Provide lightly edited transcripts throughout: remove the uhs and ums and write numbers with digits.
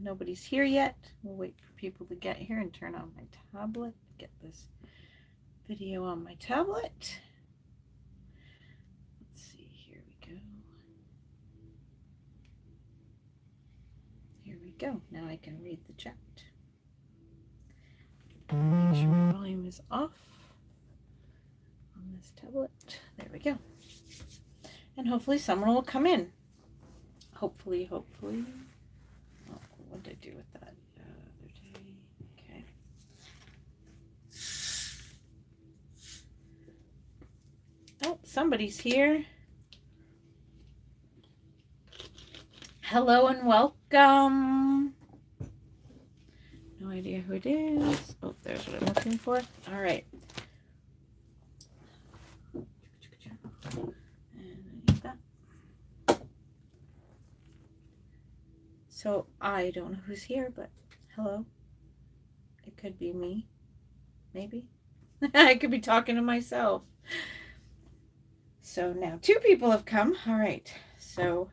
Nobody's here yet. We'll wait for people to get here and turn on my tablet. Get this video on my tablet. Let's see, here we go. Here we go. Now I can read the chat. Make sure my volume is off on this tablet. There we go. And hopefully someone will come in. Hopefully. Oh, what did I do with that the other day? Okay. Oh, somebody's here. Hello and welcome. No idea who it is. Oh, there's what I'm looking for. All right. And I need that. So I don't know who's here, but hello. It could be me. Maybe. I could be talking to myself. So now 2 people have come. All right. So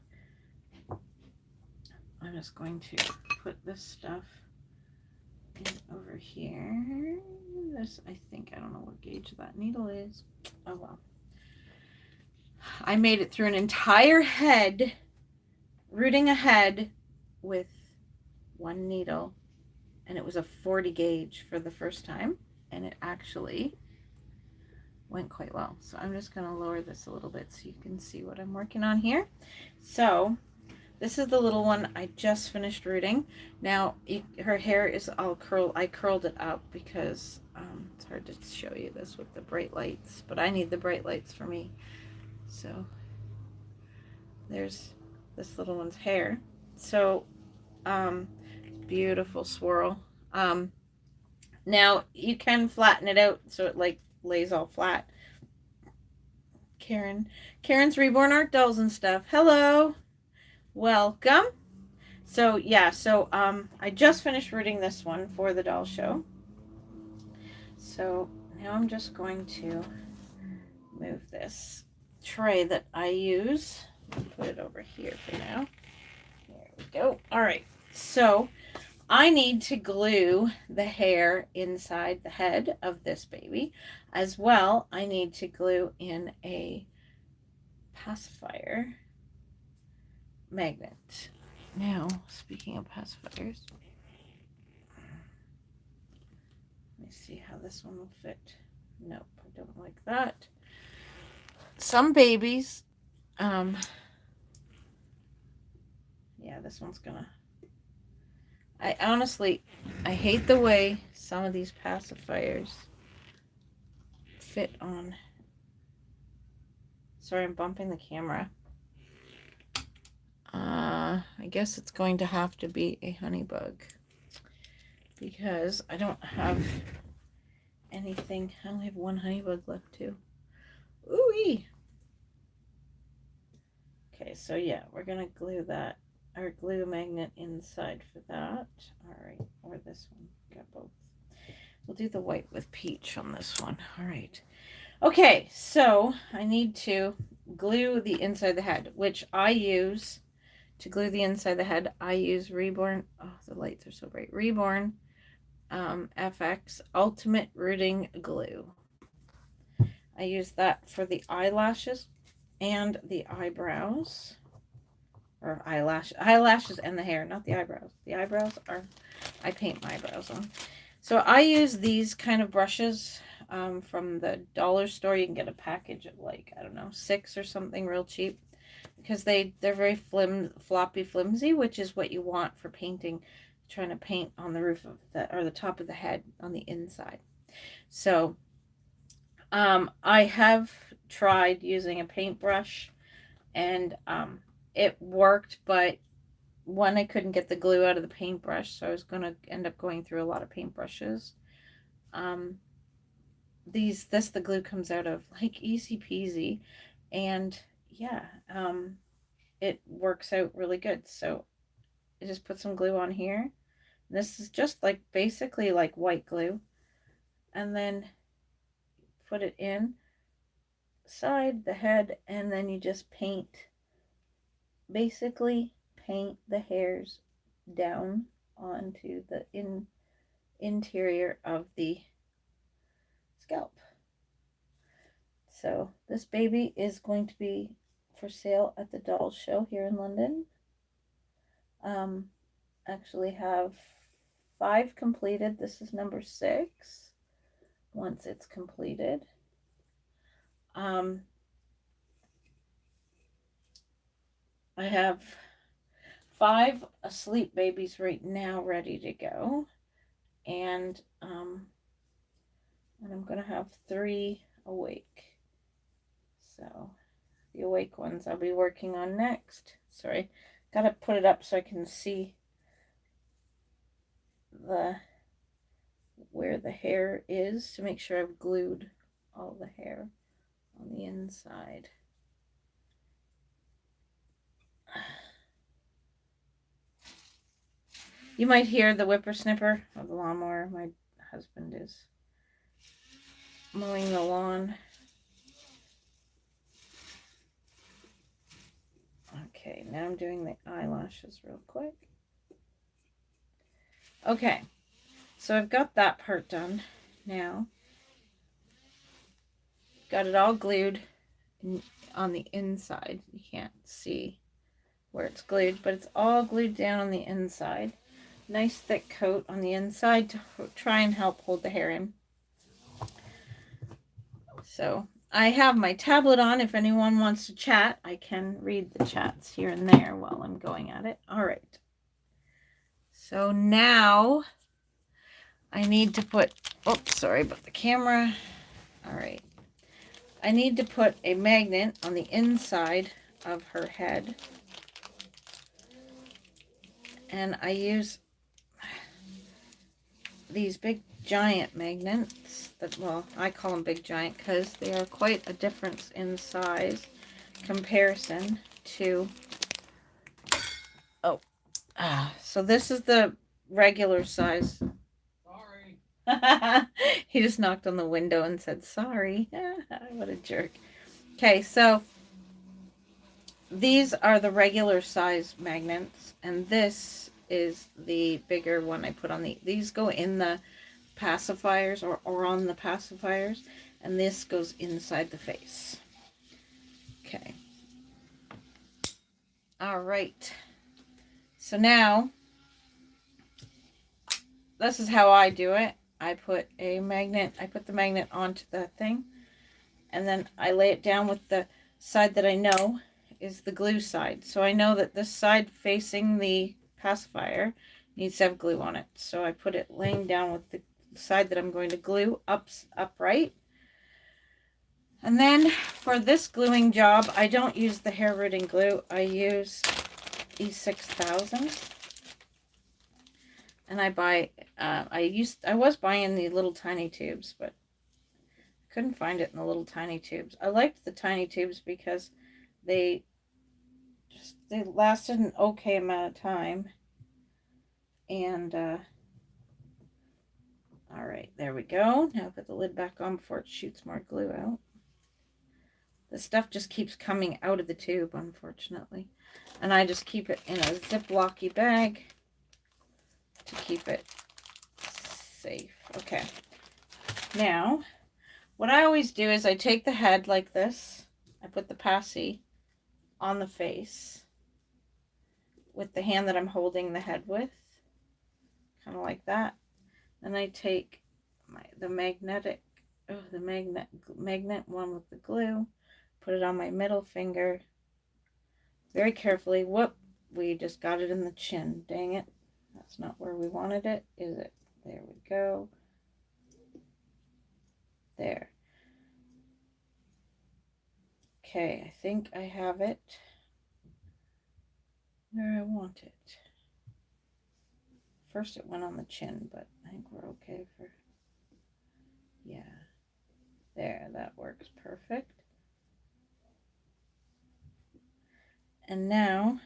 I'm just going to put this stuff over here. This, I think, I don't know what gauge that needle is. Oh well. I made it through an entire head, rooting a head with 1 needle, and it was a 40 gauge for the first time, and it actually went quite well. So I'm just going to lower this a little bit so you can see what I'm working on here. So this is the little one I just finished rooting. Now her hair is all curled. I curled it up because it's hard to show you this with the bright lights, but I need the bright lights for me. So there's this little one's hair. So beautiful swirl. Now you can flatten it out so it like lays all flat. Karen's Reborn Art Dolls and stuff. Hello. Welcome. So yeah, so I just finished rooting this one for the doll show. So now I'm just going to move this tray that I use. Put it over here for now. There we go. All right. So I need to glue the hair inside the head of this baby. As well, I need to glue in a pacifier magnet. Now, speaking of pacifiers, let me see how this one will fit. Nope, I don't like that. Some babies, yeah, this one's gonna, I honestly hate the way some of these pacifiers fit on. Sorry, I'm bumping the camera. I guess it's going to have to be a honey bug because I don't have anything. I only have 1 honey bug left too. Ooh-wee. Okay, so yeah, we're gonna glue that, or glue a magnet inside for that. All right, or this one. Got both. We'll do the white with peach on this one. All right. Okay, so I need to glue the inside of the head, which I use to glue the inside of the head. I use Reborn. Oh, the lights are so bright. Reborn FX Ultimate Rooting Glue. I use that for the eyelashes and the eyebrows, or eyelashes and the hair, not the eyebrows. The eyebrows are, I paint my eyebrows on. So I use these kind of brushes from the dollar store. You can get a package of like, I don't know, 6 or something real cheap, because they're very floppy, flimsy, which is what you want for painting, trying to paint on the roof of the, or the top of the head on the inside. So I have tried using a paintbrush, and it worked, but one, I couldn't get the glue out of the paintbrush, so I was going to end up going through a lot of paintbrushes. The glue comes out of like easy peasy, and yeah, it works out really good. So I just put some glue on here. This is just like basically like white glue, and then put it in side the head, and then you just basically paint the hairs down onto the interior of the scalp. So this baby is going to be for sale at the doll show here in London. Actually have 5 completed. This is number 6 once it's completed. I have 5 asleep babies right now ready to go, and I'm gonna have 3 awake. So the awake ones I'll be working on next. Sorry, gotta put it up so I can see where the hair is to make sure I've glued all the hair on the inside. You might hear the whippersnipper of the lawnmower. My husband is mowing the lawn. Okay, now I'm doing the eyelashes real quick. Okay, so I've got that part done now. Got it all glued on the inside. You can't see where it's glued, but it's all glued down on the inside. Nice thick coat on the inside to try and help hold the hair in. So I have my tablet on. If anyone wants to chat, I can read the chats here and there while I'm going at it. All right. So now I need to put, oops, sorry about the camera. All right. I need to put a magnet on the inside of her head. And I use these big giant magnets that, well, I call them big giant because they are quite a difference in size comparison to, so this is the regular size. Sorry. He just knocked on the window and said sorry. What a jerk. Okay, so these are the regular size magnets, and this is the bigger one I put on these go in the pacifiers or on the pacifiers, and this goes inside the face. Okay. All right. So now, this is how I do it. I put the magnet onto the thing, and then I lay it down with the side that I know is the glue side. So I know that this side facing the pacifier needs to have glue on it. So I put it laying down with the side that I'm going to glue upright. And then for this gluing job, I don't use the hair rooting glue. I use E6000. And I buy, I was buying the little tiny tubes, but I couldn't find it in the little tiny tubes. I liked the tiny tubes because they lasted an okay amount of time. And, all right, there we go. Now put the lid back on before it shoots more glue out. The stuff just keeps coming out of the tube, unfortunately. And I just keep it in a Ziploc-y bag to keep it safe. Okay. Now, what I always do is I take the head like this. I put the passy on the face with the hand that I'm holding the head with. Kind of like that. Then I take the magnet one with the glue. Put it on my middle finger. Very carefully. Whoop. We just got it in the chin. Dang it. That's not where we wanted it, is it? There we go. There. Okay, I think I have it where I want it. First it went on the chin, but I think we're okay for, yeah. There, that works perfect. And now,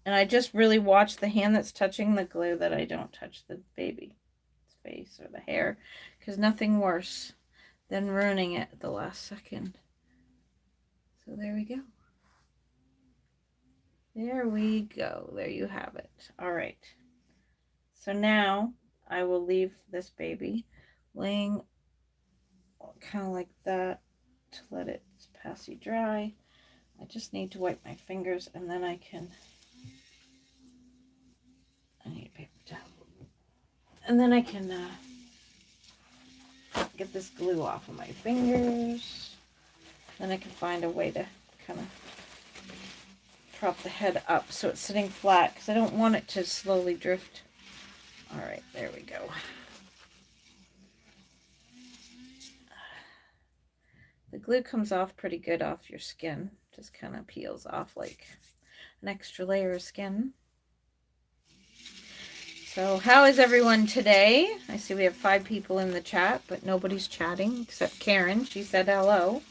and I just really watch the hand that's touching the glue that I don't touch the baby's face or the hair, because nothing worse than ruining it at the last second. So there we go. There we go. There you have it. All right. So now I will leave this baby laying kind of like that to let it passy dry. I just need to wipe my fingers and then I need a paper towel. And then I can get this glue off of my fingers. Then I can find a way to kind of prop the head up so it's sitting flat because I don't want it to slowly drift. All right, there we go. The glue comes off pretty good off your skin. Just kind of peels off like an extra layer of skin. So how is everyone today? I see we have 5 people in the chat, but nobody's chatting except Karen. She said hello.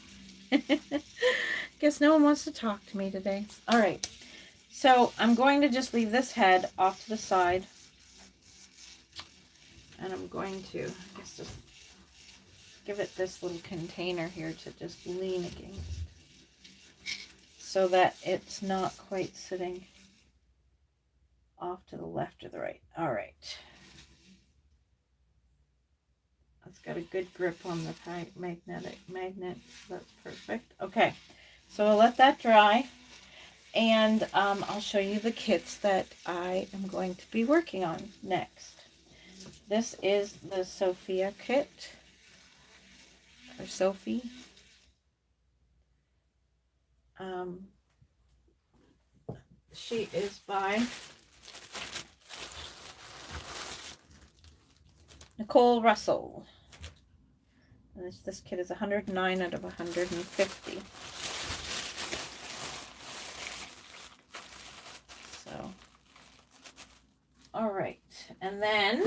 Guess no one wants to talk to me today. All right. So I'm going to just leave this head off to the side. And I'm going to, I guess, just give it this little container here to just lean against so that it's not quite sitting off to the left or the right. All right. It's got a good grip on the magnet. So that's perfect. Okay. So I'll let that dry. And I'll show you the kits that I am going to be working on next. This is the Sophia kit. Or Sophie. She is by Nicole Russell. And this kit is 109 out of 150. So, all right. And then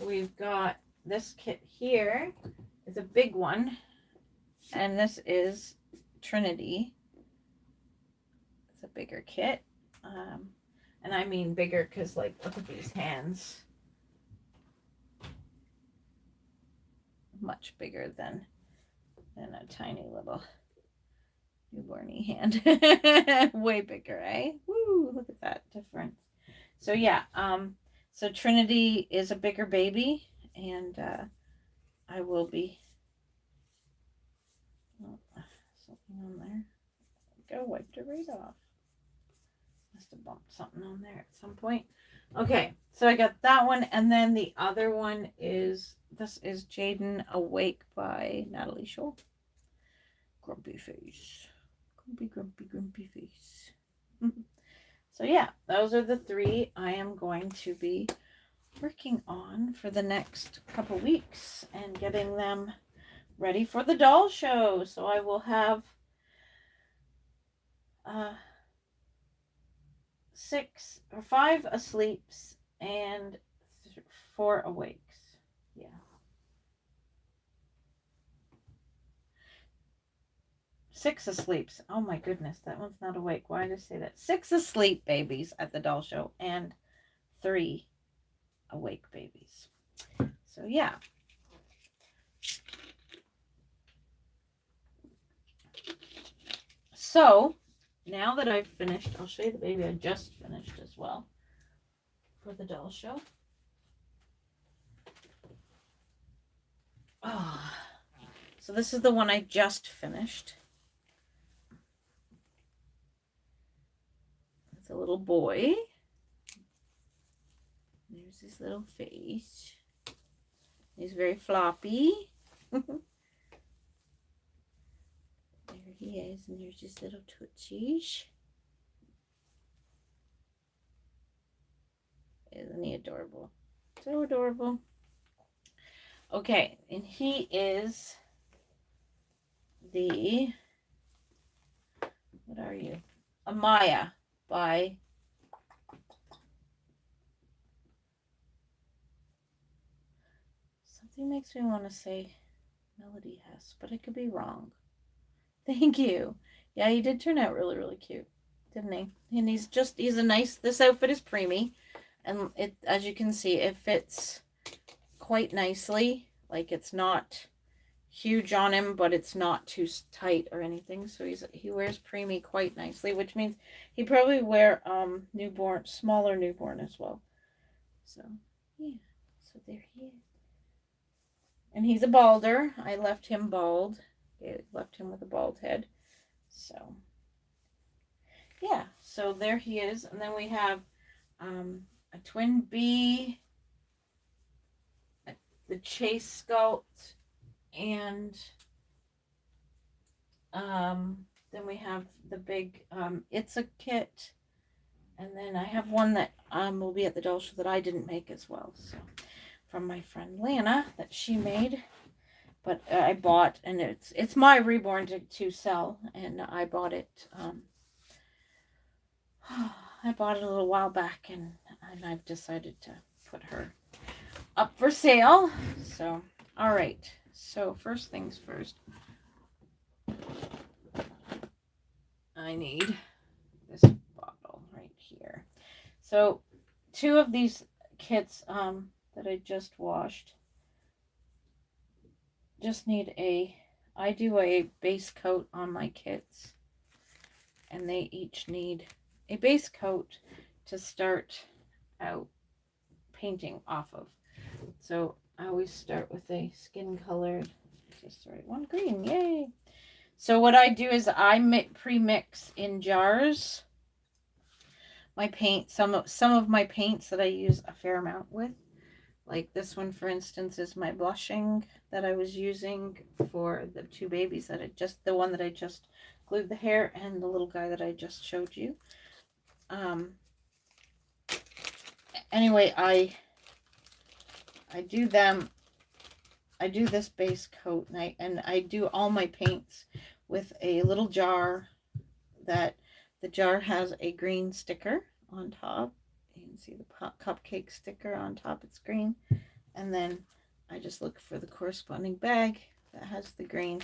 we've got this kit here. It's a big one. And this is Trinity. It's a bigger kit. And I mean bigger because, like, look at these hands. Much bigger than a tiny little newborny hand. Way bigger, eh? Woo, look at that difference. So yeah, so Trinity is a bigger baby, and I will be something on there. Go, wiped it right off. Must have bumped something on there at some point. Okay, so I got that one, and then the other one is, this is Jaden Awake by Natalie Shaw. Grumpy face. Grumpy face. So yeah, those are the 3 I am going to be working on for the next couple weeks and getting them ready for the doll show. So I will have 6 or 5 asleeps and 4 awakes. Yeah. 6 asleeps. Oh my goodness, that one's not awake. Why did I say that? 6 asleep babies at the doll show and 3 awake babies. So yeah. So now that I've finished, I'll show you the baby I just finished as well for the doll show. Oh, so this is the one I just finished. It's a little boy. There's his little face. He's very floppy. There he is, and there's his little tootsies. Isn't he adorable? So adorable. Okay, and he is the, what are you? Amaya by something makes me want to say Melody Hess, but I could be wrong. Thank you. Yeah, he did turn out really, really cute, didn't he? And he's a nice, this outfit is preemie, and it, as you can see, it fits quite nicely. Like, it's not huge on him, but it's not too tight or anything. So he wears preemie quite nicely, which means he probably wear newborn, smaller newborn as well. So yeah, so there he is, and he's a balder. I left him bald. I left him with a bald head. So yeah, so there he is, and then we have a twin bee, the chase scout, and then we have the big It's a kit, and then I have one that will be at the doll show that I didn't make as well. So from my friend Lana that she made, but I bought, and it's my reborn to sell, and I bought it. I bought it a little while back, and I've decided to put her up for sale. So all right. So first things first. I need this bottle right here. So two of these kits that I just washed just need I do a base coat on my kits, and they each need a base coat to start out painting off of. So I always start with a skin colored, just the right one, green, yay. So what I do is I pre-mix in jars my paint, some of my paints that I use a fair amount with. Like this one, for instance, is my blushing that I was using for the two babies the one that I just glued the hair, and the little guy that I just showed you. Anyway, I do them. I do this base coat, and I do all my paints with a little jar that the jar has a green sticker on top. You can see the cupcake sticker on top, it's green. And then I just look for the corresponding bag that has the green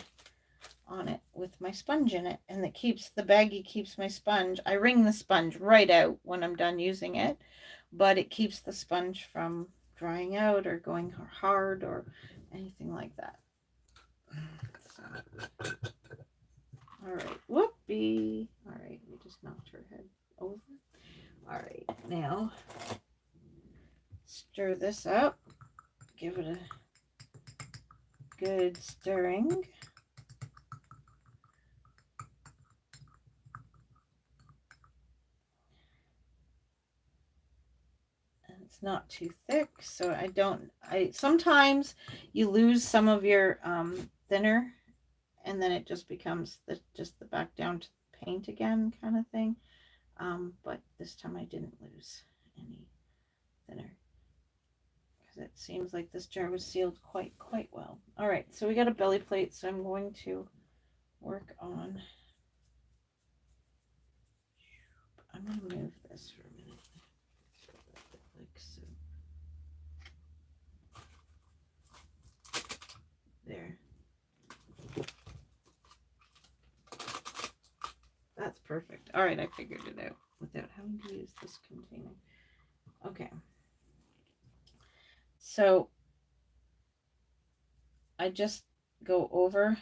on it with my sponge in it. And the baggie keeps my sponge. I wring the sponge right out when I'm done using it, but it keeps the sponge from drying out or going hard or anything like that. So. All right, whoopee. All right, we just knocked her head over. All right, now stir this up. Give it a good stirring. And it's not too thick, so sometimes you lose some of your thinner, and then it just becomes the back down to paint again kind of thing. But this time I didn't lose any thinner, because it seems like this jar was sealed quite well. All right, so we got a belly plate, so I'm going to work on. I'm going to move this for a minute. Like so. There. That's perfect. All right, I figured it out without having to use this container. Okay. So I just go over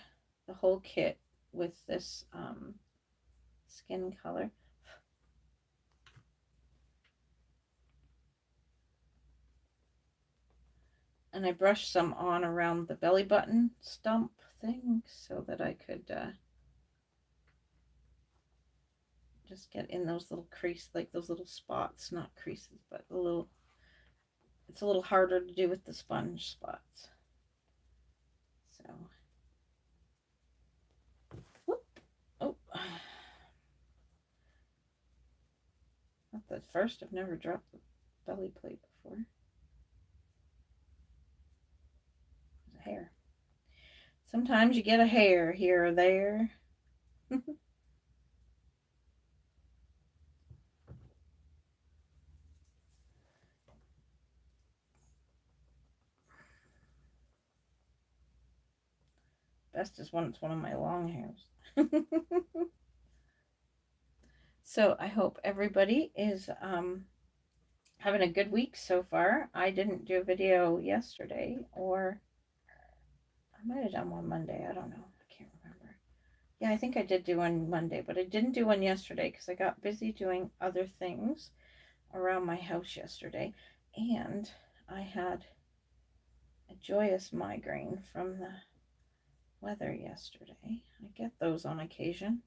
the whole kit with this skin color. And I brushed some on around the belly button stump thing so that I could just get in those little creases, like those little spots, not creases, but it's a little harder to do with the sponge spots. So, whoop, oh, not the first, I've never dropped the belly plate before. There's a hair. Sometimes you get a hair here or there. Best is when it's one of my long hairs. So I hope everybody is having a good week so far. I didn't do a video yesterday or I might have done one Monday. I don't know. I can't remember. Yeah, I think I did do one Monday, but I didn't do one yesterday because I got busy doing other things around my house yesterday. And I had a joyous migraine from the weather yesterday. I get those on occasion.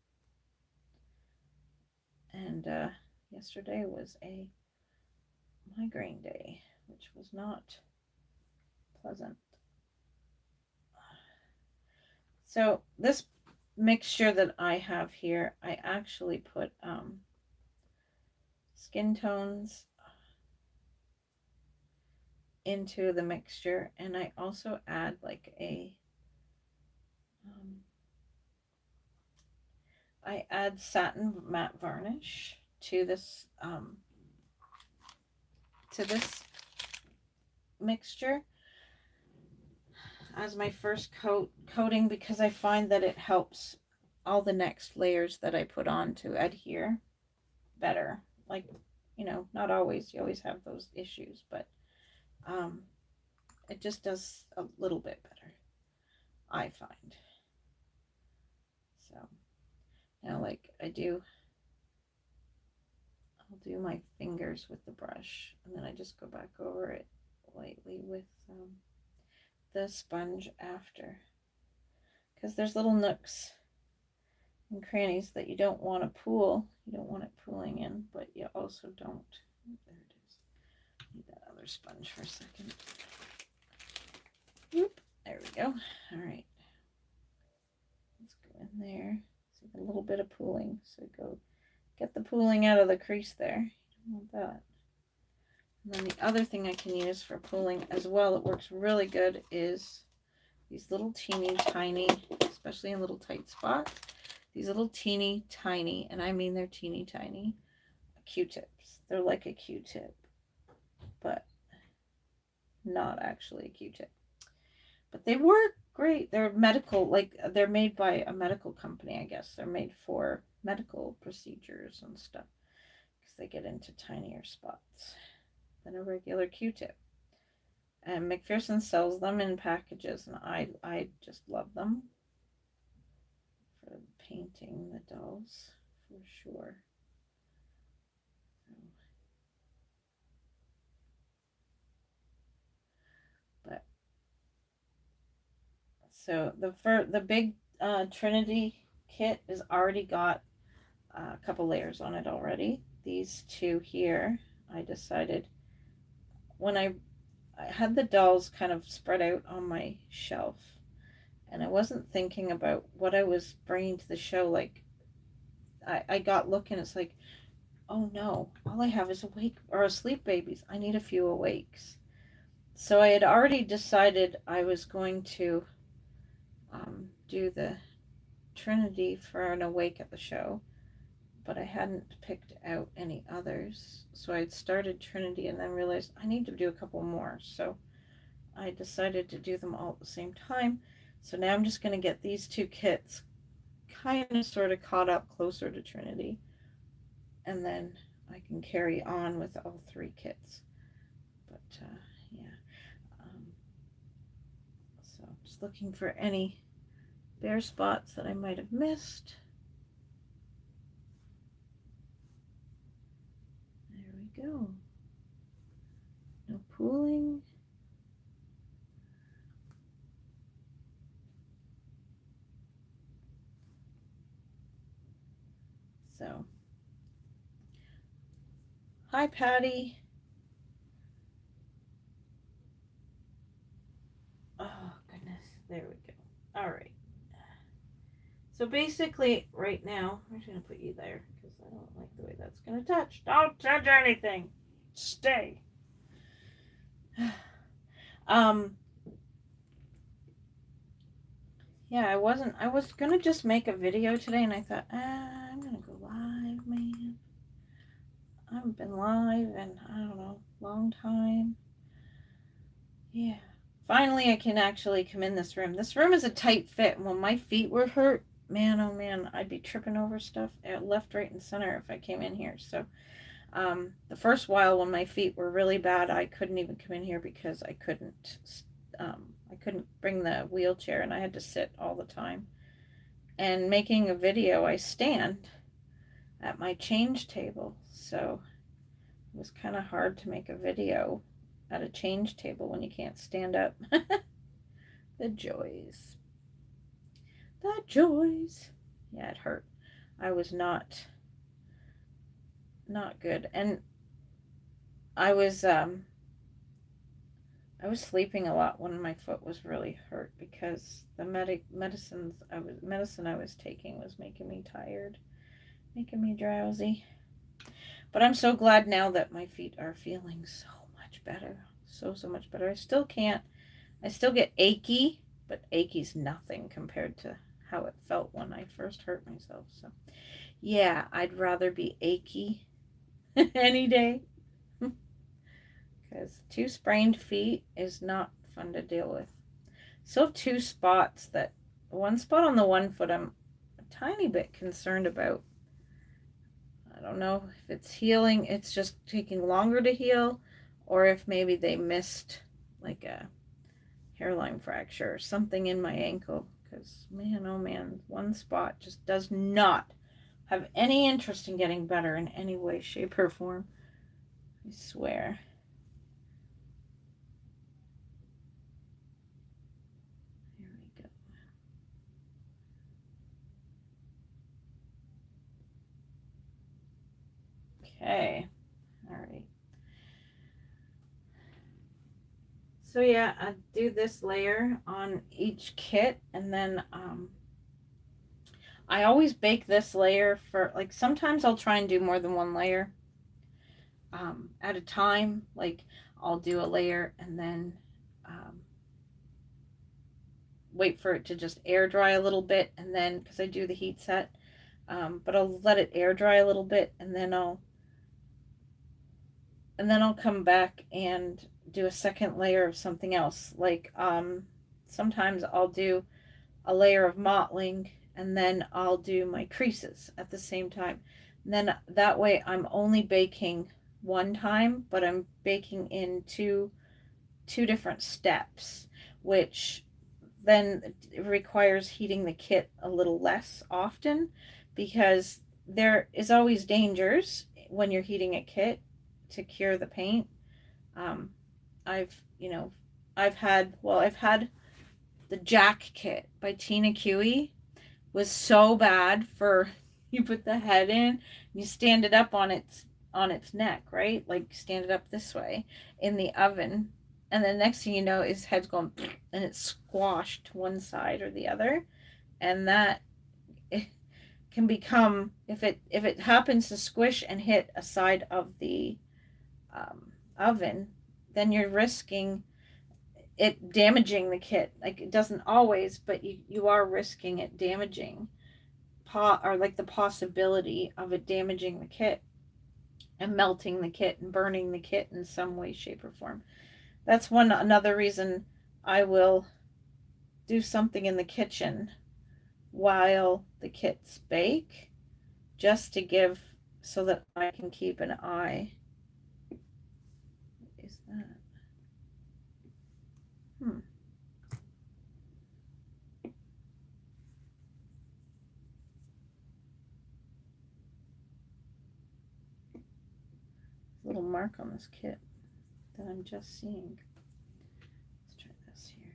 And yesterday was a migraine day, which was not pleasant. So this mixture that I have here, I actually put skin tones into the mixture, and I also add like um, I add satin matte varnish to this mixture as my first coating because I find that it helps all the next layers that I put on to adhere better. Like, not always. You always have those issues, but um, it just does a little bit better, I find. So now, like I'll do my fingers with the brush, and then I just go back over it lightly with the sponge after, because there's little nooks and crannies that you don't want to pool. You don't want it pooling in, but you also don't. There it is. Need that other sponge for a second. Whoop. There we go. All right. Let's go in there. See a little bit of pooling. So go get the pooling out of the crease there. You don't want that. And then the other thing I can use for pooling as well, it works really good, is these little teeny tiny, especially in little tight spots, these little teeny tiny, and I mean they're teeny tiny, Q-tips. They're like a Q-tip, but not actually a Q-tip. But they work great. They're medical, like they're made by a medical company, I guess. They're made for medical procedures and stuff because they get into tinier spots than a regular Q-tip. And McPherson sells them in packages, and I just love them for painting the dolls for sure. But so the big Trinity kit has already got a couple layers on it already. These two here, I decided when I had the dolls kind of spread out on my shelf, and I wasn't thinking about what I was bringing to the show. Like I got looking, it's like, oh no, all I have is awake or asleep babies. I need a few awakes. So I had already decided I was going to do the Trinity for an awake at the show, but I hadn't picked out any others. So I had started Trinity and then realized I need to do a couple more. So I decided to do them all at the same time. So now I'm just going to get these two kits kind of sort of caught up closer to Trinity, and then I can carry on with all three kits. But yeah, so just looking for any bare spots that I might have missed. There we go. No pooling. So, hi Patty. Oh goodness, there we go. All right. So basically, right now, I'm just gonna put you there because I don't like the way that's gonna touch. Don't touch anything. Stay. um. Yeah, I was gonna just make a video today, and I thought, I'm gonna go live, man. I haven't been live in, I don't know, long time. Yeah. Finally, I can actually come in this room. This room is a tight fit. When my feet were hurt, man, oh man, I'd be tripping over stuff left, right, and center if I came in here. So, the first while when my feet were really bad, I couldn't even come in here because I couldn't, I couldn't bring the wheelchair and I had to sit all the time. And making a video, I stand at my change table, so it was kind of hard to make a video at a change table when you can't stand up. The joys. The joys. Yeah, it hurt. I was not good. And I was sleeping a lot when my foot was really hurt because the medicine I was taking was making me tired, making me drowsy. But I'm so glad now that my feet are feeling so much better. So much better. I still get achy, but achy's nothing compared to how it felt when I first hurt myself. So yeah, I'd rather be achy any day. Because 2 sprained feet is not fun to deal with. Still have 2 spots that, one spot on the one foot I'm a tiny bit concerned about. I don't know if it's healing, it's just taking longer to heal, or if maybe they missed like a hairline fracture or something in my ankle. Because man, oh man, one spot just does not have any interest in getting better in any way, shape, or form. I swear. There we go. Okay. All right. So yeah, I do this layer on each kit, and then I always bake this layer for, like, sometimes I'll try and do more than one layer at a time. Like, I'll do a layer and then wait for it to just air dry a little bit, and then, because I do the heat set, but I'll let it air dry a little bit, and then I'll come back and do a second layer of something else. Like sometimes I'll do a layer of mottling, and then I'll do my creases at the same time. And then that way I'm only baking one time, but I'm baking in two different steps, which then requires heating the kit a little less often, because there is always dangers when you're heating a kit to cure the paint. Um, I've had the Jack kit by Tina Cui was so bad for, you put the head in, you stand it up on its neck, right? Like, stand it up this way in the oven, and the next thing you know, his head's going and it's squashed to one side or the other, and that it can become, if it happens to squish and hit a side of the oven, then you're risking it damaging the kit. Like, it doesn't always, but you are risking it damaging, or like the possibility of it damaging the kit and melting the kit and burning the kit in some way, shape, or form. That's another reason I will do something in the kitchen while the kits bake, just to give, so that I can keep an eye. What is that? Little mark on this kit that I'm just seeing. Let's try this here.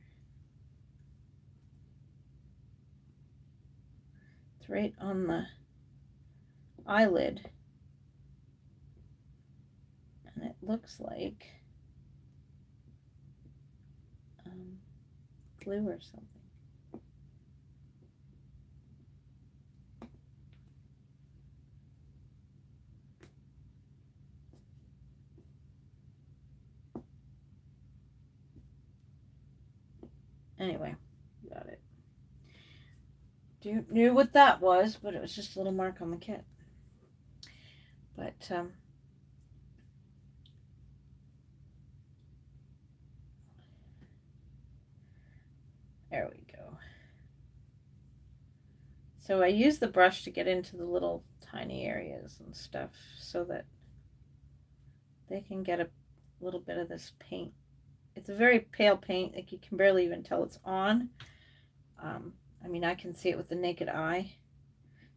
It's right on the eyelid, and it looks like glue or something. Anyway, got it. Knew what that was, but it was just a little mark on the kit. But there we go. So I use the brush to get into the little tiny areas and stuff, so that they can get a little bit of this paint it's a very pale paint. Like you can barely even tell it's on. I mean, I can see it with the naked eye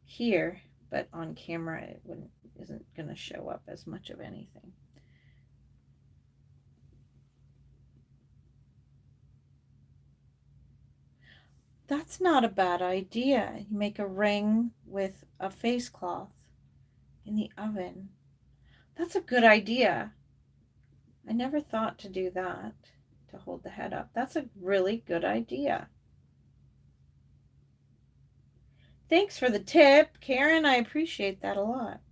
here, but on camera it isn't going to show up as much of anything. That's not a bad idea. You make a ring with a face cloth in the oven. That's a good idea. I never thought to do that, to hold the head up. That's a really good idea. Thanks for the tip, Karen. I appreciate that a lot.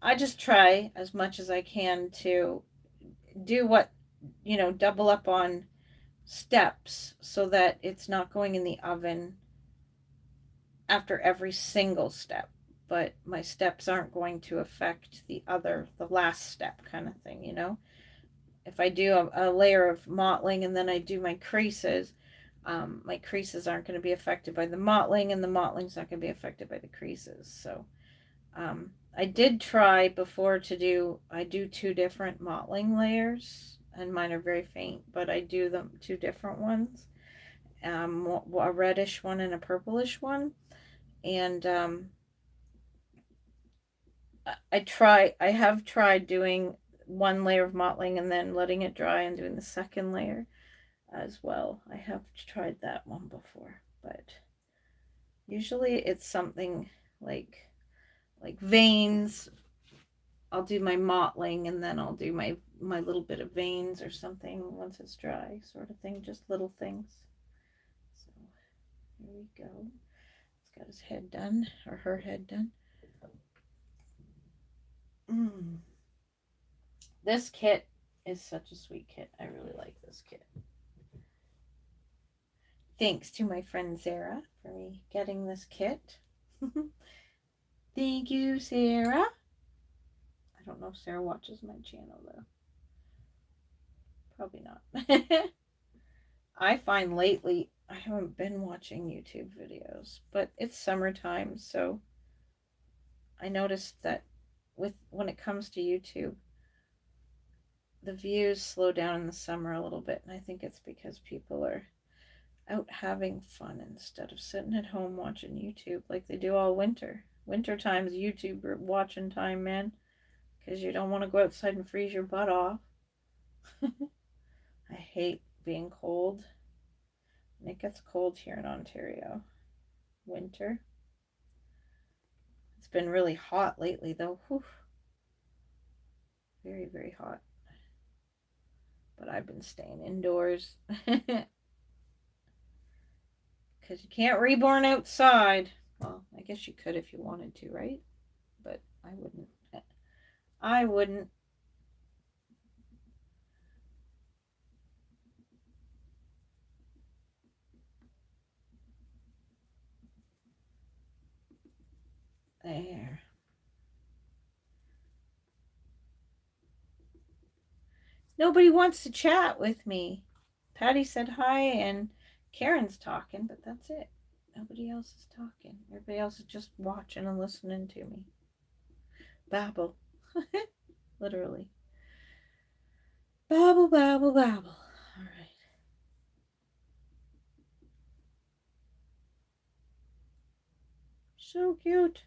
I just try as much as I can to do what, double up on steps so that it's not going in the oven after every single step, but my steps aren't going to affect the last step kind of thing, If I do a layer of mottling and then I do my creases aren't going to be affected by the mottling, and the mottling's not going to be affected by the creases. So I did try before I do two different mottling layers, and mine are very faint, but I do them two different ones, a reddish one and a purplish one. And I have tried doing one layer of mottling and then letting it dry and doing the second layer as well. I have tried that one before, but usually it's something like veins. I'll do my mottling and then I'll do my little bit of veins or something once it's dry, sort of thing, just little things. So here we go. He's got his head done, or her head done. This kit is such a sweet kit. I really like this kit. Thanks to my friend Sarah for me getting this kit. Thank you, Sarah. I don't know if Sarah watches my channel though. Probably not. I find lately I haven't been watching YouTube videos, but it's summertime, so I noticed that when it comes to YouTube, the views slow down in the summer a little bit, and I think it's because people are out having fun instead of sitting at home watching YouTube like they do all winter. Winter time's YouTube watching time, man, because you don't want to go outside and freeze your butt off. I hate being cold. And it gets cold here in Ontario. Winter. It's been really hot lately, though. Whew. Very, very hot. But I've been staying indoors. Because you can't reborn outside. Well, I guess you could if you wanted to, right? But I wouldn't. I wouldn't. There. Nobody wants to chat with me. Patty said hi and Karen's talking, but that's it. Nobody else is talking. Everybody else is just watching and listening to me. Babble. Literally. Babble, babble, babble. All right. So cute.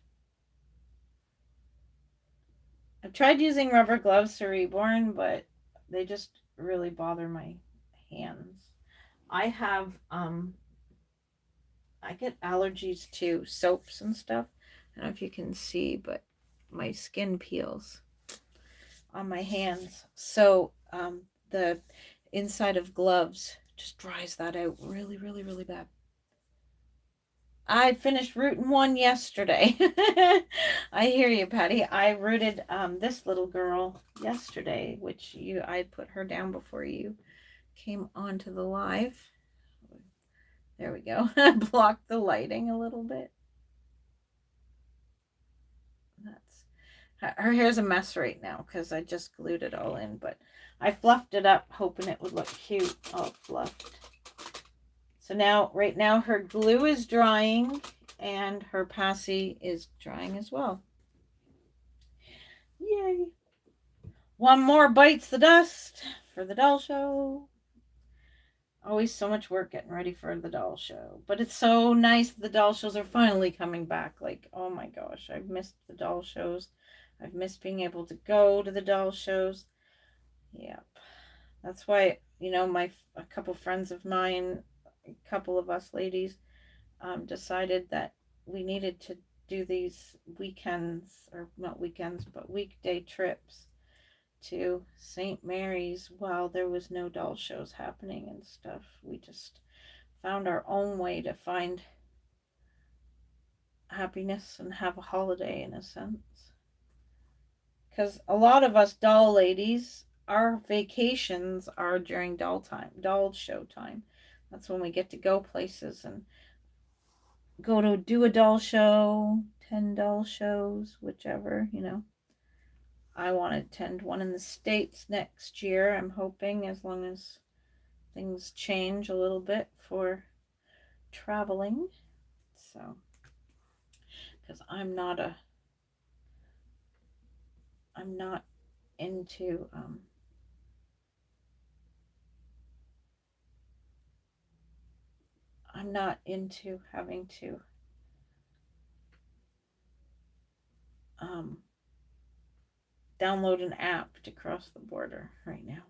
I've tried using rubber gloves to reborn, but they just really bother my hands. I have I get allergies to soaps and stuff. I don't know if you can see, but my skin peels on my hands. So the inside of gloves just dries that out really, really, really bad. I finished rooting one yesterday. I hear you, Patty. I rooted this little girl yesterday, which I put her down before you came onto the live. There we go. Blocked the lighting a little bit. Her hair's a mess right now because I just glued it all in, but I fluffed it up hoping it would look cute, all fluffed. So right now her glue is drying and her passy is drying as well. Yay. one more bites the dust for the doll show. Always so much work getting ready for the doll show. But it's so nice the doll shows are finally coming back. Like, oh my gosh, I've missed the doll shows. I've missed being able to go to the doll shows. Yep. That's why, a couple friends of mine, a couple of us ladies, decided that we needed to do these weekends, or not weekends, but weekday trips to St. Mary's while there was no doll shows happening and stuff. We just found our own way to find happiness and have a holiday in a sense. Because a lot of us doll ladies, our vacations are during doll show time. That's when we get to go places and go to do a doll show, 10 doll shows, whichever, I want to attend one in the States next year. I'm hoping, as long as things change a little bit for traveling. So, because I'm not into, I'm not into having to, download an app to cross the border right now.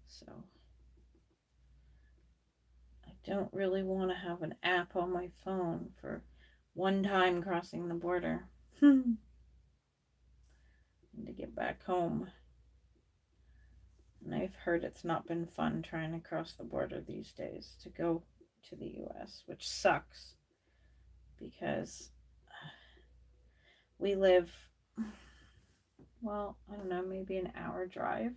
So I don't really want to have an app on my phone for one time crossing the border. And to get back home. And I've heard it's not been fun trying to cross the border these days to go to the US, which sucks because we live, well, I don't know, maybe an hour drive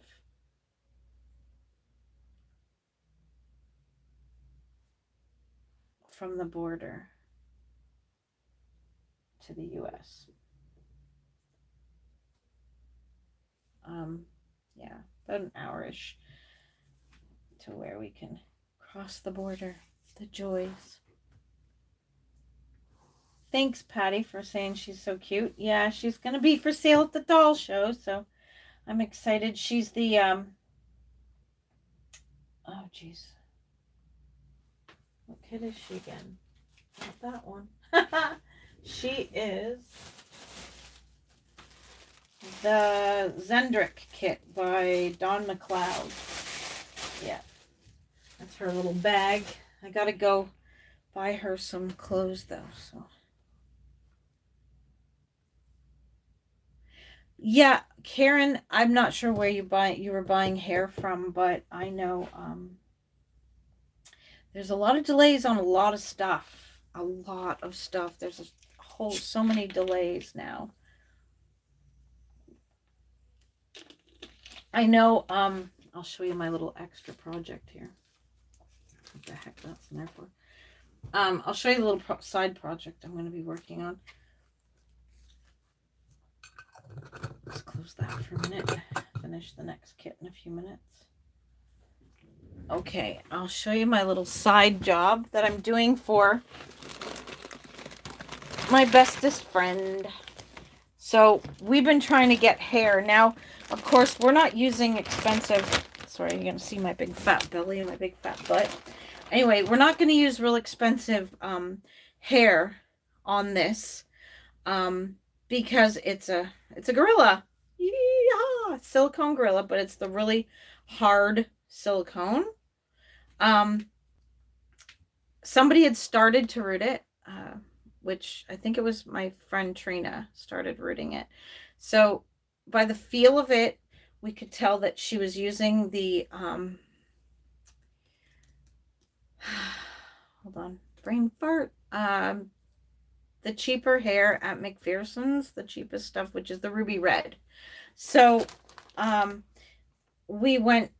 from the border to the US. Yeah, about an hour-ish to where we can cross the border. The joys. Thanks, Patty, for saying she's so cute. Yeah, she's going to be for sale at the doll show, so I'm excited. She's the, oh, jeez. What kid is she again? Not that one. She is the Zendrick kit by Dawn McLeod. Yeah. That's her little bag. I gotta go buy her some clothes though, so. Yeah, Karen, I'm not sure where you were buying hair from, but I know there's a lot of delays on a lot of stuff. A lot of stuff. There's so many delays now. I know, I'll show you my little extra project here. What the heck that's in there for? I'll show you the little side project I'm going to be working on. Let's close that for a minute. Finish the next kit in a few minutes. Okay, I'll show you my little side job that I'm doing for my bestest friend. So we've been trying to get hair. Now, of course, we're not using expensive... Sorry, you're going to see my big fat belly and my big fat butt. Anyway, we're not going to use real expensive hair on this because it's a gorilla. Yeehaw! Silicone gorilla, but it's the really hard silicone. Somebody had started to root it, which I think it was my friend Trina started rooting it. So by the feel of it, we could tell that she was using the, hold on, brain fart, the cheaper hair at McPherson's, the cheapest stuff, which is the ruby red. So, we went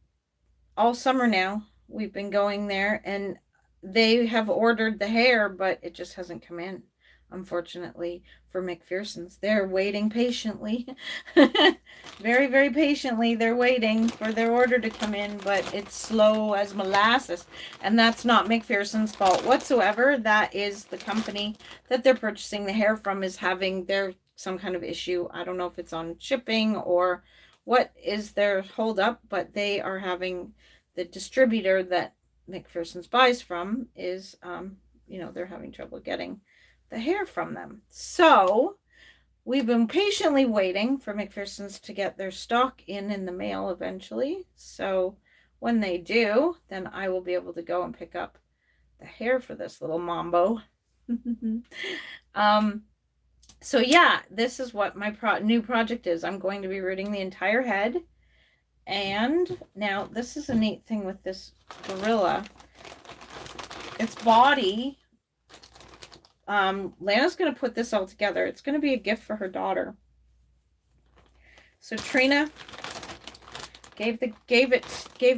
all summer now. We've been going there and they have ordered the hair, but it just hasn't come in, unfortunately, for McPherson's. They're waiting patiently. Very, very patiently. They're waiting for their order to come in, but it's slow as molasses. And that's not McPherson's fault whatsoever. That is the company that they're purchasing the hair from is having their some kind of issue. I don't know if it's on shipping or what is their hold up, but they are having the distributor that McPherson's buys from is, they're having trouble getting the hair from them. So we've been patiently waiting for McPherson's to get their stock in the mail eventually. So when they do, then I will be able to go and pick up the hair for this little mambo. So yeah, this is what my new project is. I'm going to be rooting the entire head. And now this is a neat thing with this gorilla. Its body, Lana's going to put this all together. It's going to be a gift for her daughter. So Trina gave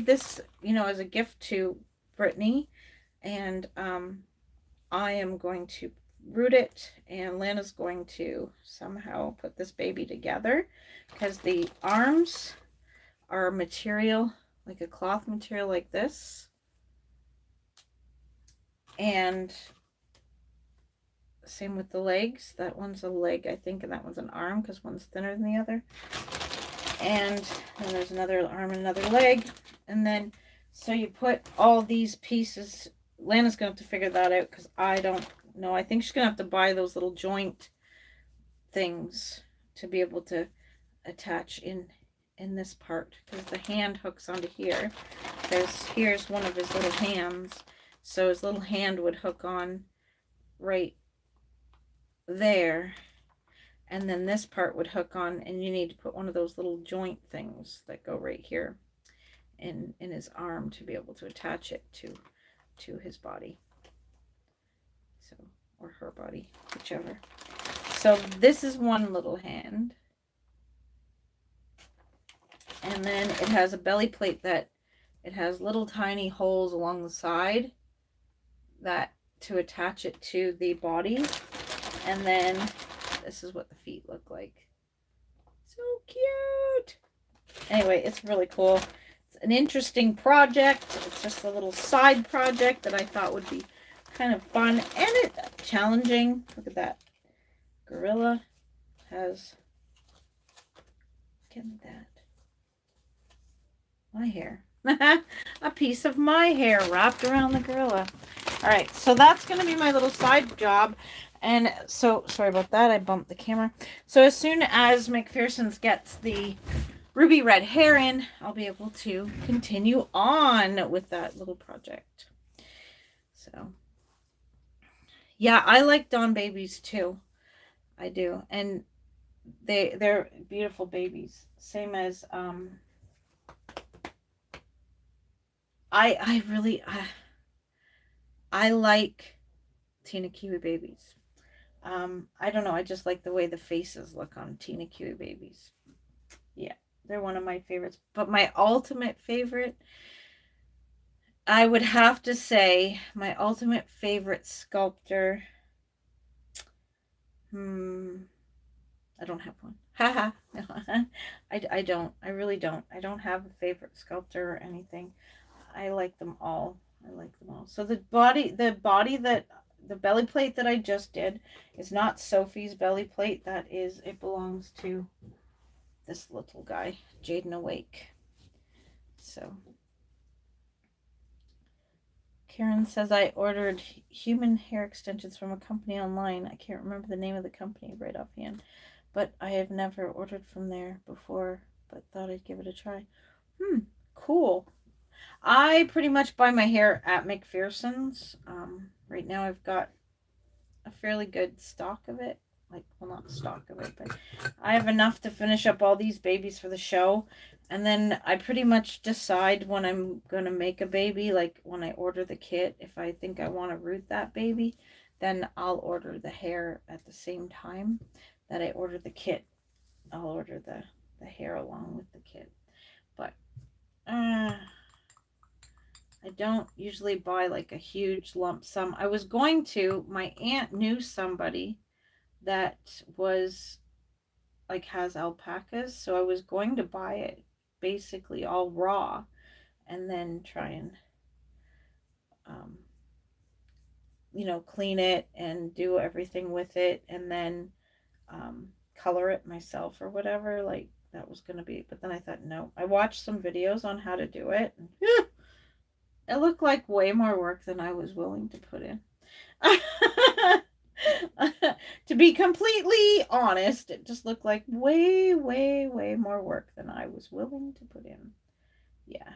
this, as a gift to Brittany, and I am going to root it, and Lana's going to somehow put this baby together because the arms are material, like a cloth material like this, and same with the legs. That one's a leg, I think, and that one's an arm because one's thinner than the other. And then there's another arm and another leg. And then, so you put all these pieces. Lana's going to have to figure that out because I don't know. I think she's going to have to buy those little joint things to be able to attach in this part, because the hand hooks onto here. Because here's one of his little hands. So his little hand would hook on right there, and then this part would hook on, and you need to put one of those little joint things that go right here in his arm to be able to attach it to his body, so, or her body, whichever. So this is one little hand, and then it has a belly plate that it has little tiny holes along the side that to attach it to the body. And then this is what the feet look like. So cute. Anyway, it's really cool. It's an interesting project. It's just a little side project that I thought would be kind of fun and challenging. Look at that. Gorilla has, look at that. My hair. A piece of my hair wrapped around the gorilla. All right, so that's going to be my little side job. And so, sorry about that, I bumped the camera. So as soon as McPherson's gets the ruby red hair in, I'll be able to continue on with that little project. So, yeah, I like Dawn babies too. I do. And they're beautiful babies. Same as, I like Tina Kiwi babies. I don't know. I just like the way the faces look on Tina Kiwi babies. Yeah, they're one of my favorites. But my ultimate favorite, I would have to say, my ultimate favorite sculptor. I don't have one. Haha. I don't. I really don't. I don't have a favorite sculptor or anything. I like them all. I like them all. So the belly plate that I just did is not Sophie's belly plate. It belongs to this little guy, Jaden Awake. So Karen says I ordered human hair extensions from a company online. I can't remember the name of the company right offhand, but I have never ordered from there before, but thought I'd give it a try. Cool. I pretty much buy my hair at McPherson's. Right now I've got a fairly good stock of it. Well, not stock of it, but I have enough to finish up all these babies for the show. And then I pretty much decide when I'm going to make a baby, like when I order the kit. If I think I want to root that baby, then I'll order the hair at the same time that I order the kit. I'll order the hair along with the kit. But I don't usually buy like a huge lump sum. I was going to, my aunt knew somebody that was like has alpacas, so I was going to buy it basically all raw and then try and clean it and do everything with it, and then color it myself or whatever. Like that was going to be, but then I thought, no. I watched some videos on how to do it. And, it looked like way more work than I was willing to put in. To be completely honest, it just looked like way, way, way more work than I was willing to put in. Yeah.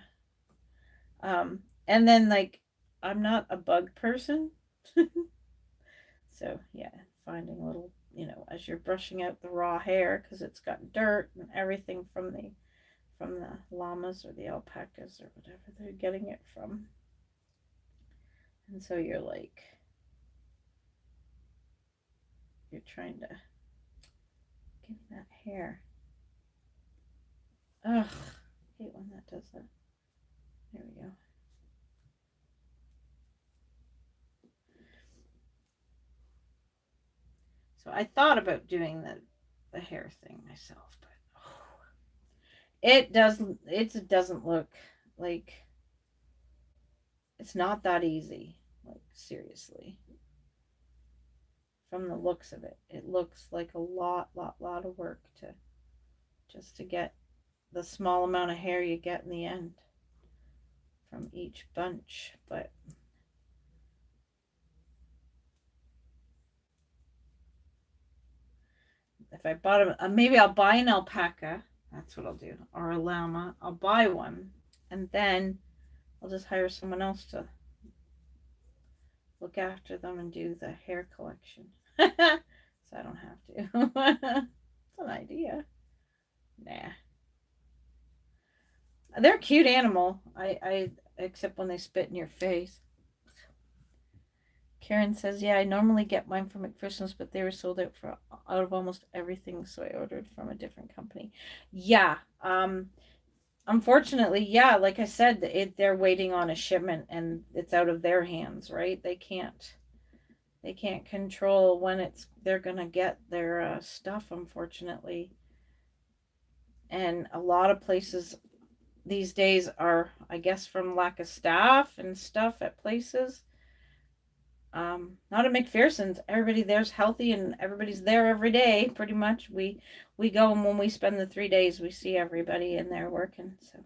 And then like I'm not a bug person. So yeah, finding little, as you're brushing out the raw hair because it's got dirt and everything from the llamas or the alpacas or whatever they're getting it from. And so you're trying to give me that hair. Ugh, I hate when that does that. There we go. So I thought about doing the hair thing myself, but it doesn't look like it's not that easy. Like seriously. From the looks of it, it looks like a lot of work to just to get the small amount of hair you get in the end from each bunch. But if I bought maybe I'll buy an alpaca. That's what I'll do, or a llama. I'll buy one, and then I'll just hire someone else to look after them and do the hair collection. So I don't have to. It's an idea. Nah. They're a cute animal. I except when they spit in your face. Karen says, "Yeah, I normally get mine from McPherson's, but they were sold out of almost everything, so I ordered from a different company." Yeah. Unfortunately, yeah, like I said, they're waiting on a shipment and it's out of their hands, right? They can't control when they're gonna get their stuff, unfortunately. And a lot of places these days are, I guess, from lack of staff and stuff at places. Not at McPherson's. Everybody there's healthy and everybody's there every day. Pretty much, we go, and when we spend the 3 days, we see everybody and they're working. So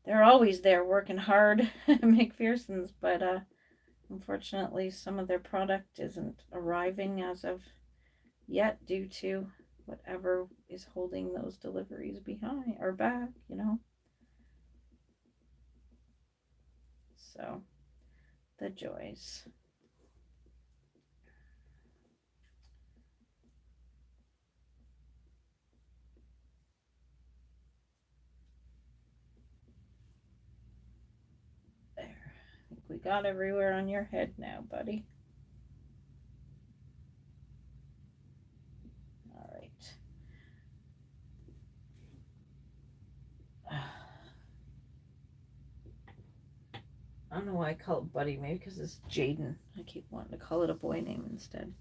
they're always there working hard at McPherson's. But unfortunately, some of their product isn't arriving as of yet due to whatever is holding those deliveries behind or back. So the joys. There. I think we got everywhere on your head now, buddy. All right. I don't know why I call it Buddy. Maybe because it's Jaden. I keep wanting to call it a boy name instead.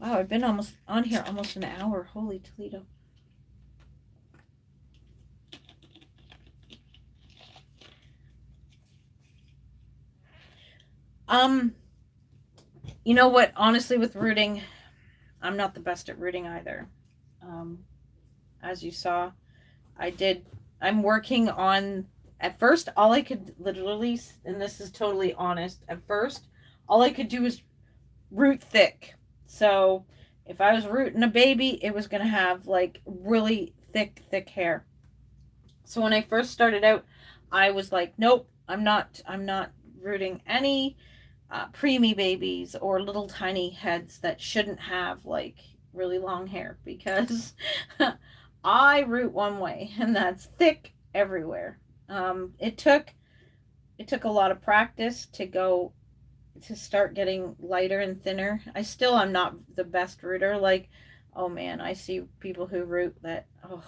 Wow, I've been almost on here almost an hour. Holy Toledo. You know what? Honestly, with rooting, I'm not the best at rooting either. As you saw, I'm working on, at first, all I could literally, and this is totally honest, at first, all I could do was root thick. So if I was rooting a baby, it was going to have like really thick hair. So when I first started out, I was like, nope, I'm not rooting any preemie babies or little tiny heads that shouldn't have like really long hair because I root one way and that's thick everywhere. It took a lot of practice to start getting lighter and thinner. I'm not the best rooter. Like, oh man, I see people who root that, oh,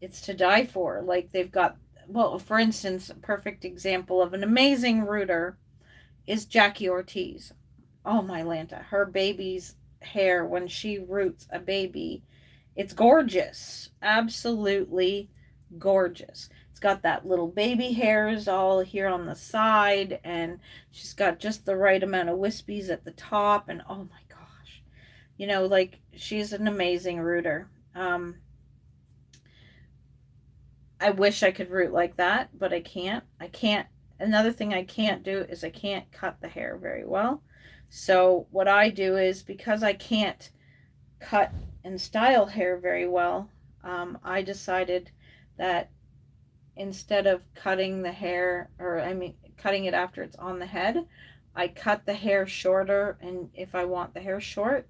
it's to die for. Like they've got, well, for instance, a perfect example of an amazing rooter is Jackie Ortiz. Oh my Lanta, her baby's hair when she roots a baby, it's gorgeous. Absolutely gorgeous. It's got that little baby hairs all here on the side, and she's got just the right amount of wispies at the top, and oh my You know, like, she's an amazing rooter. I wish I could root like that, but I can't. I can't. Another thing I can't do is I can't cut the hair very well. So what I do is, because I can't cut and style hair very well, I decided that instead of cutting the hair, or I mean cutting it after it's on the head, I cut the hair shorter. And if I want the hair short,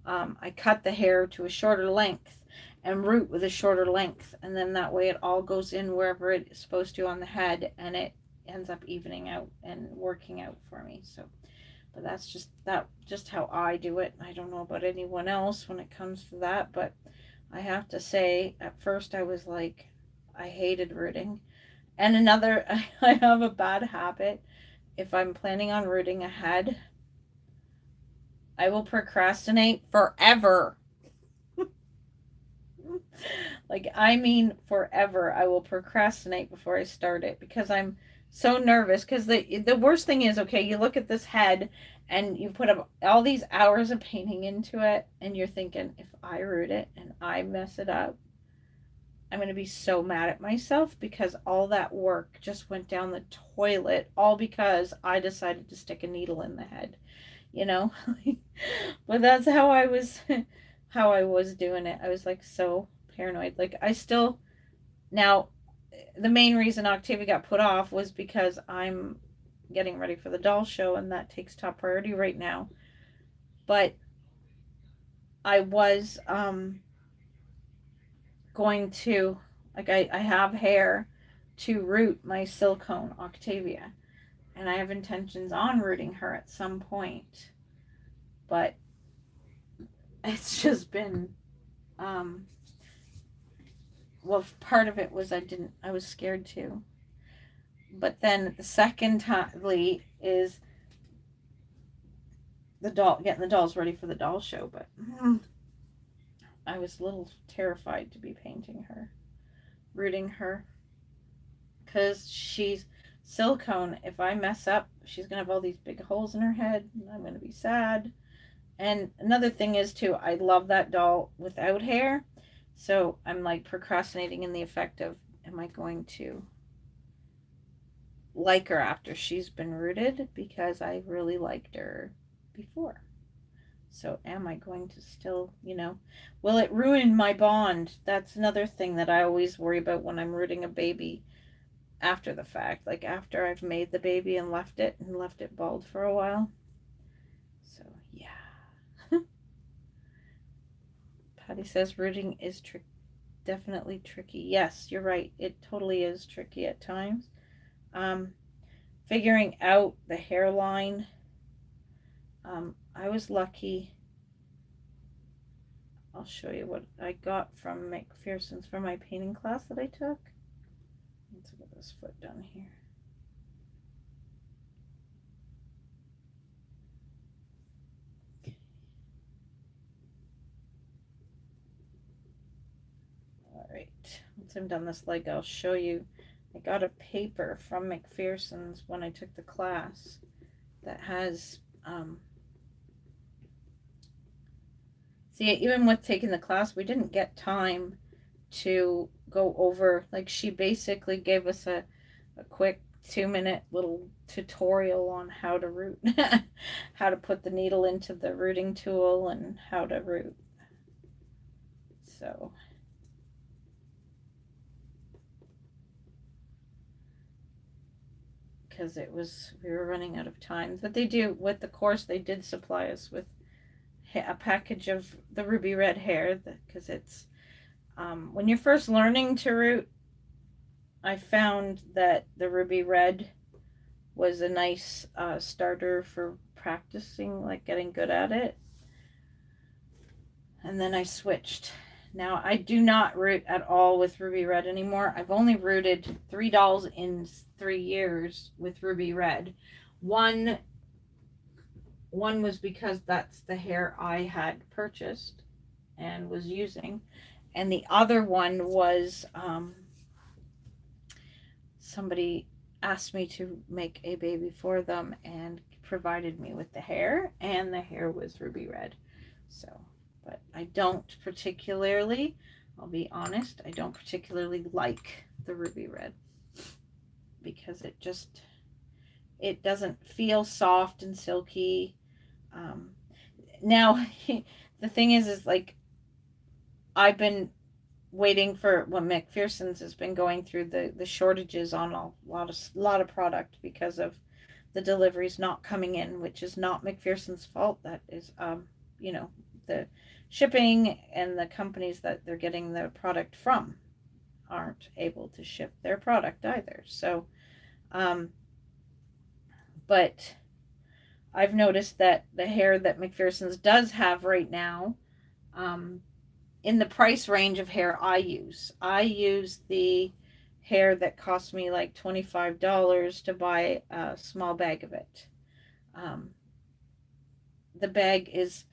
I cut the hair to a shorter length and root with a shorter length, and then that way it all goes in wherever it's supposed to on the head, and it ends up evening out and working out for me. So, but that's just how I do it. I don't know about anyone else when it comes to that, but I have to say, at first I was like, I hated rooting. And another, I have a bad habit. If I'm planning on rooting a head, I will procrastinate forever. Like, I mean, forever. I will procrastinate before I start it because I'm so nervous. Because the worst thing is, okay, you look at this head and you put up all these hours of painting into it, and you're thinking, if I root it and I mess it up, I'm going to be so mad at myself because all that work just went down the toilet, all because I decided to stick a needle in the head, you know? But that's how I was doing it. I was like so paranoid. Like, I still, now, the main reason Octavia got put off was because I'm getting ready for the doll show, and that takes top priority right now. But I was going to, like, I have hair to root my silicone Octavia, and I have intentions on rooting her at some point. But it's just been, well, part of it was I was scared too. But then the secondly is getting the dolls ready for the doll show. But I was a little terrified to be painting her, rooting her, because she's silicone. If I mess up, she's gonna have all these big holes in her head, and I'm gonna be sad. And another thing is too, I love that doll without hair, so I'm like procrastinating in the effect of, am I going to like her after she's been rooted, because I really liked her before. So am I going to still, will it ruin my bond? That's another thing that I always worry about when I'm rooting a baby after the fact, like after I've made the baby and left it bald for a while. So yeah. Patty says rooting is definitely tricky. Yes, you're right. It totally is tricky at times. Figuring out the hairline. I was lucky. I'll show you what I got from McPherson's for my painting class that I took. Let's get this foot done here. All right, once I'm done this leg, I'll show you. I got a paper from McPherson's when I took the class that has, see, even with taking the class, we didn't get time to go over, like, she basically gave us a quick 2-minute little tutorial on how to root, how to put the needle into the rooting tool and how to root. So because we were running out of time. But they do, with the course, they did supply us with a package of the ruby red hair, because it's, when you're first learning to root, I found that the ruby red was a nice starter for practicing, like getting good at it. And then I switched. Now I do not root at all with ruby red anymore. I've only rooted 3 dolls in 3 years with ruby red. One was because that's the hair I had purchased and was using, and the other one was somebody asked me to make a baby for them and provided me with the hair, and the hair was ruby red. So, but I don't particularly, I'll be honest, I don't particularly like the ruby red because it doesn't feel soft and silky. Um, now, the thing is like I've been waiting for what McPherson's has been going through the shortages on a lot of product because of the deliveries not coming in, which is not McPherson's fault. That is, you know, the shipping and the companies that they're getting the product from aren't able to ship their product either. So, um, but I've noticed that the hair that McPherson's does have right now, um, in the price range of hair I use the hair that cost me like $25 to buy a small bag of it. Um, the bag is,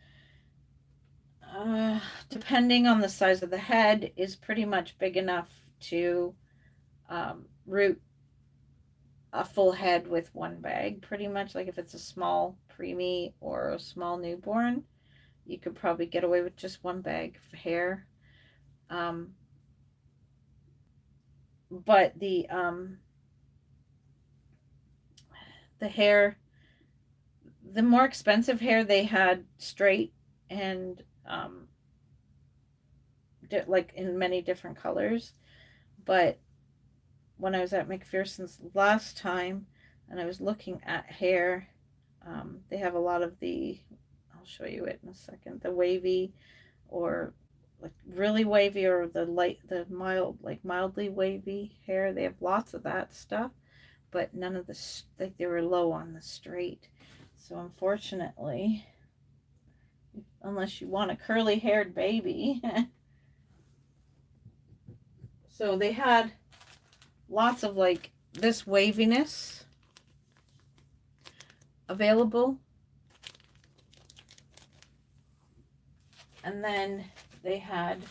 depending on the size of the head, is pretty much big enough to root a full head with one bag. Pretty much like if it's a small preemie or a small newborn, you could probably get away with just one bag of hair. Um, but the hair, the more expensive hair they had straight and like in many different colors. But when I was at McPherson's last time and I was looking at hair, they have a lot of the, I'll show you it in a second, the wavy or like really wavy or the mild, like mildly wavy hair. They have lots of that stuff, but none of the, like they were low on the straight. So unfortunately, unless you want a curly haired baby. So they had lots of like this waviness available. And then they had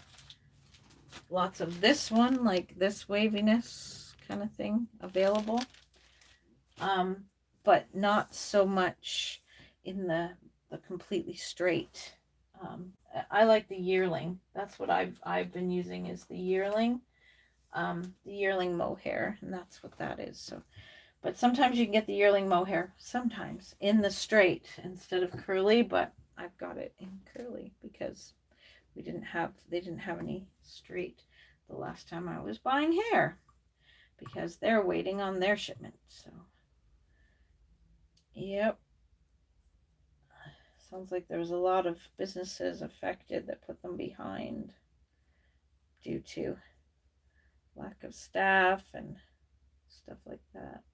lots of this one, like this waviness kind of thing available. But not so much in the completely straight. I like the yearling. That's what I've been using is the yearling mohair, and that's what that is. So, but sometimes you can get the yearling mohair sometimes in the straight instead of curly, but I've got it in curly because they didn't have any straight the last time I was buying hair because they're waiting on their shipment. So, yep. Sounds like there was a lot of businesses affected that put them behind due to lack of staff and stuff like that,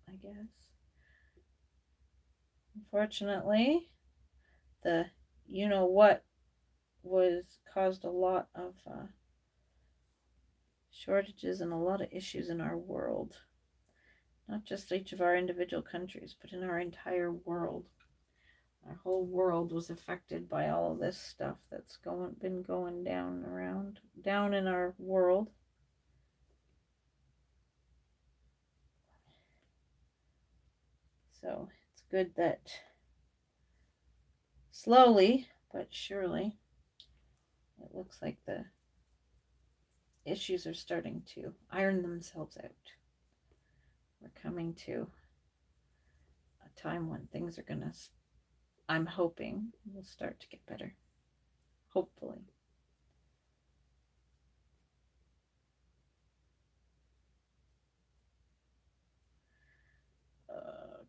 I guess. Unfortunately, the you know what was caused a lot of shortages and a lot of issues in our world. Not just each of our individual countries, but in our entire world. Our whole world was affected by all of this stuff that's been going down in our world. So it's good that slowly but surely it looks like the issues are starting to iron themselves out. We're coming to a time when things are gonna, I'm hoping, will start to get better. Hopefully.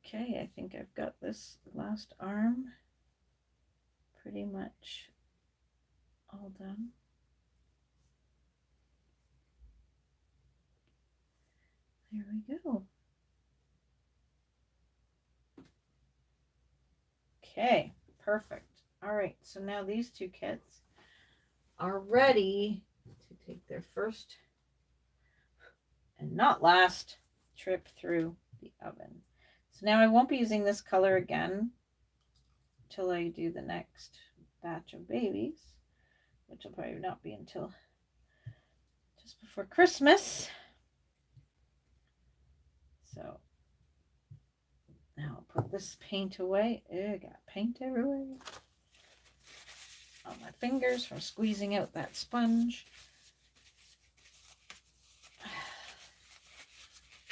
Okay, I think I've got this last arm pretty much all done. There we go. Okay, perfect. All right, so now these two kits are ready to take their first and not last trip through the oven. So now I won't be using this color again until I do the next batch of babies, which will probably not be until just before Christmas. So now I'll put this paint away. Ugh, got paint everywhere. on my fingers from squeezing out that sponge.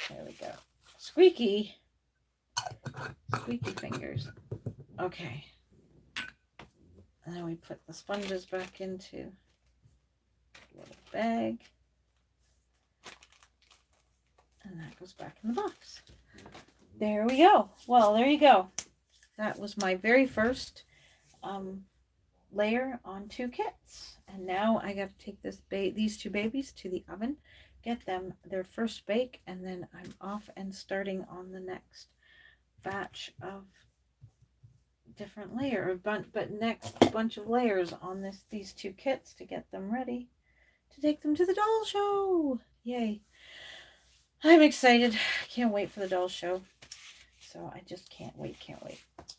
There we go. Squeaky fingers. Okay. And then we put the sponges back into a little bag. And that goes back in the box. There we go. Well, there you go. That was my very first layer on 2 kits. And now I got to take these 2 babies to the oven, get them their first bake, and then I'm off and starting on the next batch of different layer, but next bunch of layers on these 2 kits to get them ready to take them to the doll show. Yay. I'm excited. Can't wait for the doll show. So I just can't wait.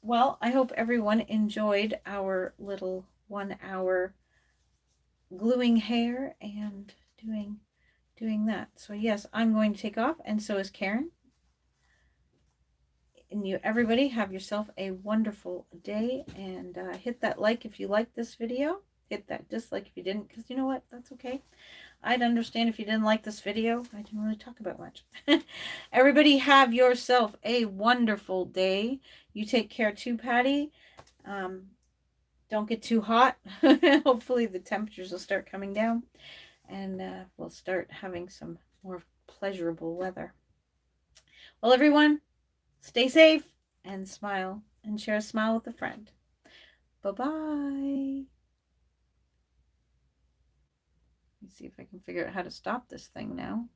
Well, I hope everyone enjoyed our little 1 hour gluing hair and doing that. So yes, I'm going to take off, and so is Karen. And everybody have yourself a wonderful day, and hit that like if you liked this video. Hit that dislike if you didn't, because you know what? That's okay. I'd understand if you didn't like this video. I didn't really talk about much. Everybody have yourself a wonderful day. You take care too, Patty. Don't get too hot. Hopefully the temperatures will start coming down, and we'll start having some more pleasurable weather. Well, everyone, stay safe and smile, and share a smile with a friend. Bye-bye. Let me see if I can figure out how to stop this thing now.